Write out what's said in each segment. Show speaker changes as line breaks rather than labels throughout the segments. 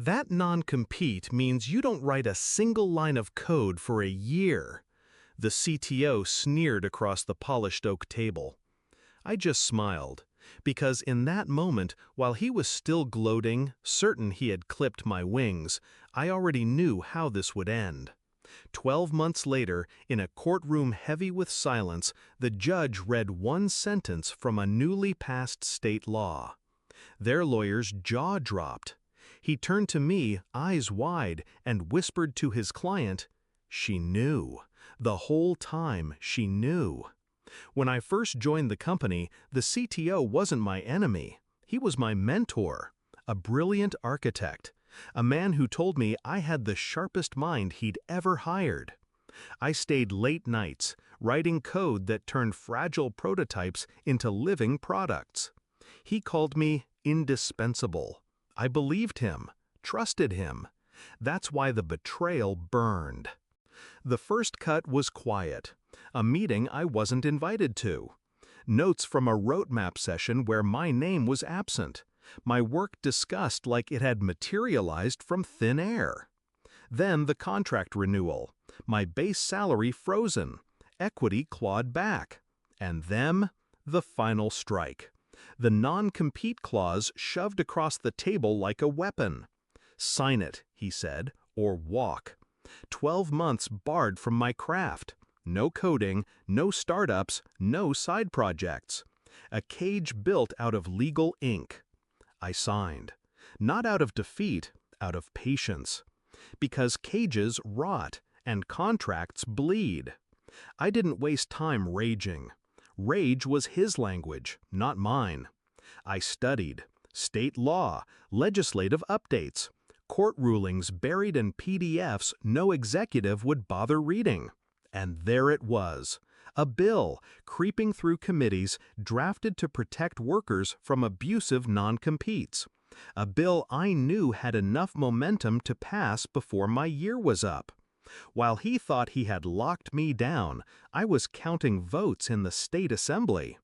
That non-compete means you don't write a single line of code for a year. The CTO sneered across the polished oak table. I just smiled, because in that moment, while he was still gloating, certain he had clipped my wings, I already knew how this would end. 12 months later, in a courtroom heavy with silence, the judge read one sentence from a newly passed state law. Their lawyer's jaw dropped. He turned to me, eyes wide, and whispered to his client, "She knew. The whole time she knew." When I first joined the company, the CTO wasn't my enemy. He was my mentor, a brilliant architect, a man who told me I had the sharpest mind he'd ever hired. I stayed late nights, writing code that turned fragile prototypes into living products. He called me indispensable. I believed him, trusted him. That's why the betrayal burned. The first cut was quiet, a meeting I wasn't invited to. Notes from a roadmap session where my name was absent, my work discussed like it had materialized from thin air. Then the contract renewal, my base salary frozen, equity clawed back. And then, the final strike. The non-compete clause shoved across the table like a weapon. "Sign it," he said, "or walk." 12 months barred from my craft. No coding, no startups, no side projects. A cage built out of legal ink. I signed. Not out of defeat, out of patience. Because cages rot and contracts bleed. I didn't waste time raging. Rage was his language, not mine. I studied state law, legislative updates, court rulings buried in PDFs no executive would bother reading. And there it was, a bill creeping through committees drafted to protect workers from abusive non-competes. A bill I knew had enough momentum to pass before my year was up. While he thought he had locked me down, I was counting votes in the state assembly.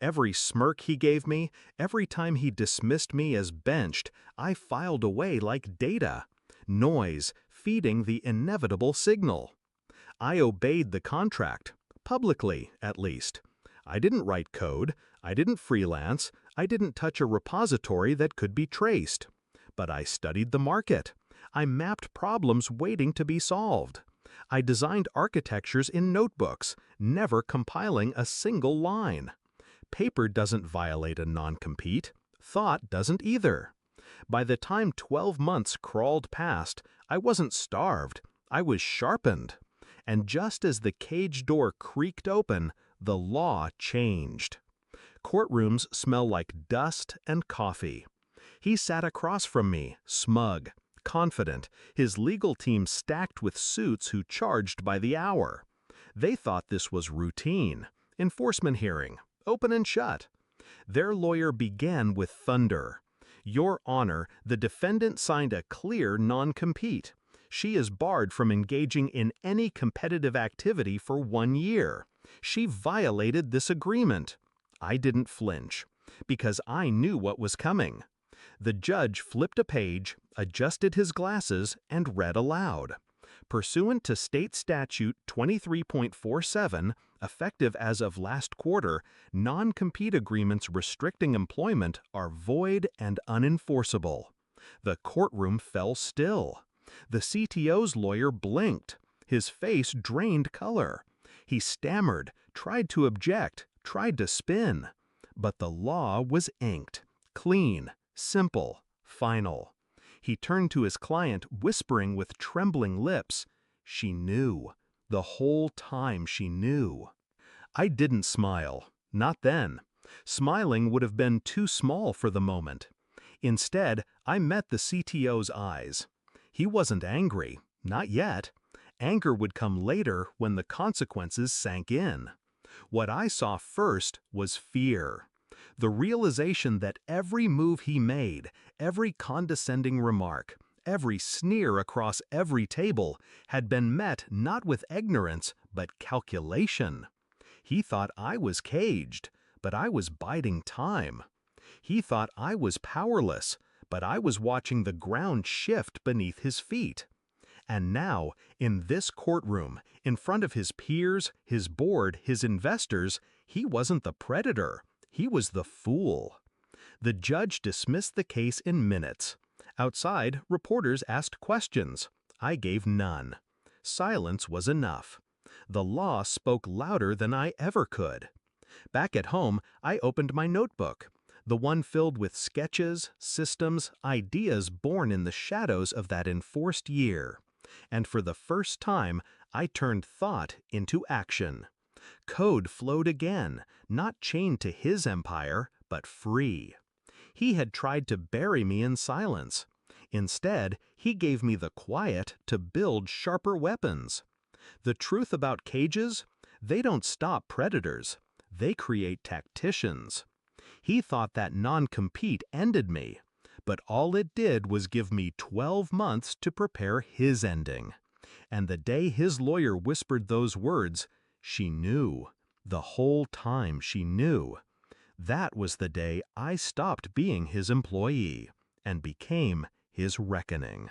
Every smirk he gave me, every time he dismissed me as benched, I filed away like data. Noise, feeding the inevitable signal. I obeyed the contract, publicly at least. I didn't write code, I didn't freelance, I didn't touch a repository that could be traced. But I studied the market. I mapped problems waiting to be solved. I designed architectures in notebooks, never compiling a single line. Paper doesn't violate a non-compete. Thought doesn't either. By the time 12 months crawled past, I wasn't starved. I was sharpened. And just as the cage door creaked open, the law changed. Courtrooms smell like dust and coffee. He sat across from me, smug, confident, his legal team stacked with suits who charged by the hour. They thought this was routine. Enforcement hearing, open and shut. Their lawyer began with thunder. "Your Honor, the defendant signed a clear non-compete. She is barred from engaging in any competitive activity for 1 year. She violated this agreement." I didn't flinch, because I knew what was coming. The judge flipped a page, adjusted his glasses, and read aloud. Pursuant to State Statute 23.47, effective as of last quarter, non-compete agreements restricting employment are void and unenforceable. The courtroom fell still. The CTO's lawyer blinked. His face drained color. He stammered, tried to object, tried to spin. But the law was inked, clean, simple, final. He turned to his client, whispering with trembling lips, "She knew. The whole time she knew." I didn't smile. Not then. Smiling would have been too small for the moment. Instead, I met the CTO's eyes. He wasn't angry. Not yet. Anger would come later when the consequences sank in. What I saw first was fear. The realization that every move he made, every condescending remark, every sneer across every table had been met not with ignorance, but calculation. He thought I was caged, but I was biding time. He thought I was powerless, but I was watching the ground shift beneath his feet. And now, in this courtroom, in front of his peers, his board, his investors, he wasn't the predator. He was the fool. The judge dismissed the case in minutes. Outside, reporters asked questions. I gave none. Silence was enough. The law spoke louder than I ever could. Back at home, I opened my notebook, the one filled with sketches, systems, ideas born in the shadows of that enforced year. And for the first time, I turned thought into action. Code flowed again, not chained to his empire, but free. He had tried to bury me in silence. Instead, he gave me the quiet to build sharper weapons. The truth about cages? They don't stop predators. They create tacticians. He thought that non-compete ended me, but all it did was give me 12 months to prepare his ending. And the day his lawyer whispered those words, she knew. The whole time she knew. That was the day I stopped being his employee and became his reckoning.